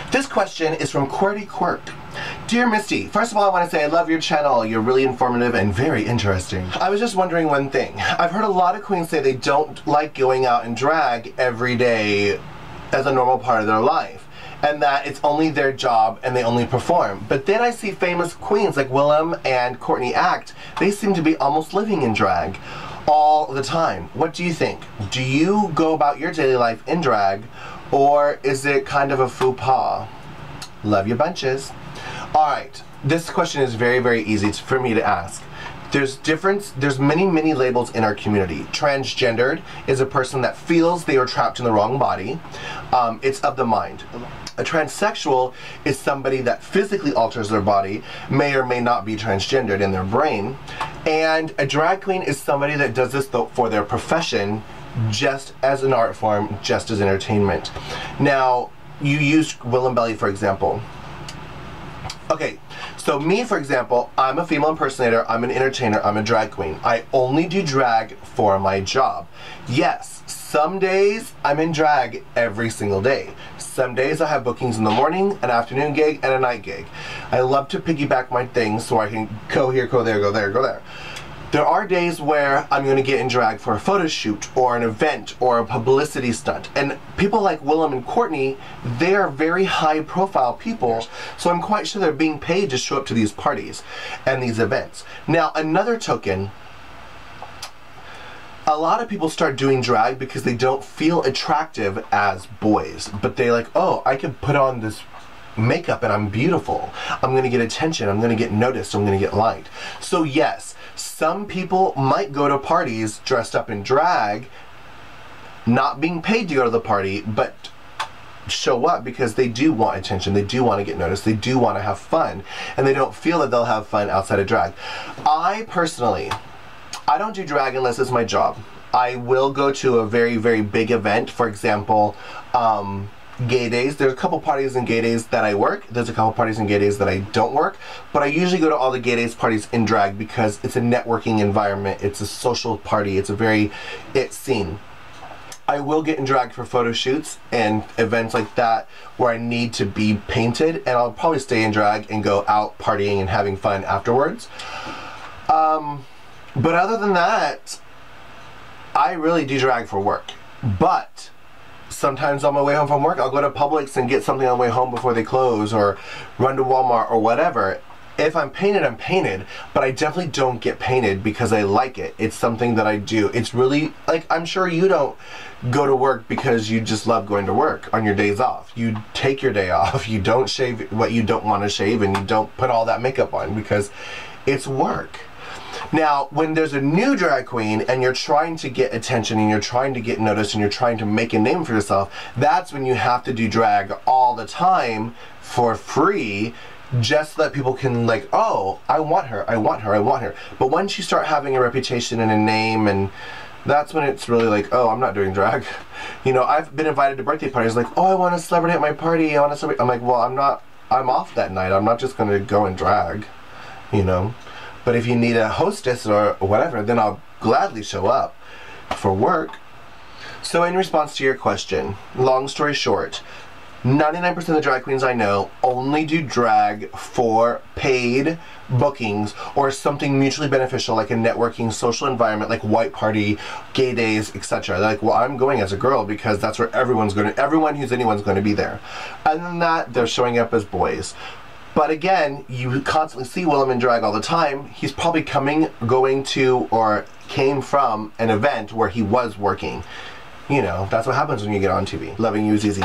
This question is from qwertyqwerk. Dear Misty, first of all I want to say I love your channel. You're really informative and very interesting. I was just wondering one thing. I've heard a lot of queens say they don't like going out in drag every day as a normal part of their life, and that it's only their job and they only perform. But then I see famous queens like Willam and Courtney Act. They seem to be almost living in drag all the time. What do you think? Do you go about your daily life in drag, or is it kind of a faux pas? Love you bunches. Alright, this question is very, very easy for me to ask. There's many labels in our community. Transgendered is a person that feels they are trapped in the wrong body. It's of the mind. A transsexual is somebody that physically alters their body, may or may not be transgendered in their brain. And a drag queen is somebody that does this for their profession, just as an art form, just as entertainment. Now, you used Willam Belly for example. Okay, so me for example, I'm a female impersonator, I'm an entertainer, I'm a drag queen. I only do drag for my job. Yes, some days I'm in drag every single day. Some days I have bookings in the morning, an afternoon gig, and a night gig. I love to piggyback my things so I can go here, go there, go there, go there. There are days where I'm going to get in drag for a photo shoot or an event or a publicity stunt. And people like Willam and Courtney, they are very high profile people, so I'm quite sure they're being paid to show up to these parties and these events. Now, another token, a lot of people start doing drag because they don't feel attractive as boys, but they like, oh, I can put on this makeup and I'm beautiful. I'm going to get attention, I'm going to get noticed, I'm going to get liked. So yes, some people might go to parties dressed up in drag, not being paid to go to the party, but show up because they do want attention, they do want to get noticed, they do want to have fun, and they don't feel that they'll have fun outside of drag. I personally, I don't do drag unless it's my job. I will go to a very, very big event, for example, gay days. There's a couple parties and gay days that I work. There's a couple parties and gay days that I don't work. But I usually go to all the gay days parties in drag because it's a networking environment. It's a social party. It's a very scene. I will get in drag for photo shoots and events like that where I need to be painted, and I'll probably stay in drag and go out partying and having fun afterwards. But other than that, I really do drag for work. But sometimes on my way home from work, I'll go to Publix and get something on the way home before they close, or run to Walmart or whatever. If I'm painted, I'm painted, but I definitely don't get painted because I like it. It's something that I do. It's really, like, I'm sure you don't go to work because you just love going to work on your days off. You take your day off, you don't shave what you don't want to shave, and you don't put all that makeup on because it's work. Now, when there's a new drag queen and you're trying to get attention and you're trying to get noticed and you're trying to make a name for yourself, that's when you have to do drag all the time for free, just so that people can, like, oh, I want her, I want her, I want her. But once you start having a reputation and a name, and that's when it's really like, oh, I'm not doing drag. You know, I've been invited to birthday parties like, oh, I want a celebrity at my party, I want a celebrity. I'm like, well, I'm off that night. I'm not just going to go and drag, you know. But if you need a hostess or whatever, then I'll gladly show up for work. So in response to your question, long story short, 99% of the drag queens I know only do drag for paid bookings or something mutually beneficial, like a networking social environment, like white party, gay days, etc. They're like, well, I'm going as a girl because that's where everyone who's anyone's going to be there. Other than that, they're showing up as boys. But again, you constantly see Willam in drag all the time. He's probably going to, or came from an event where he was working. You know, that's what happens when you get on TV. Loving you is easy.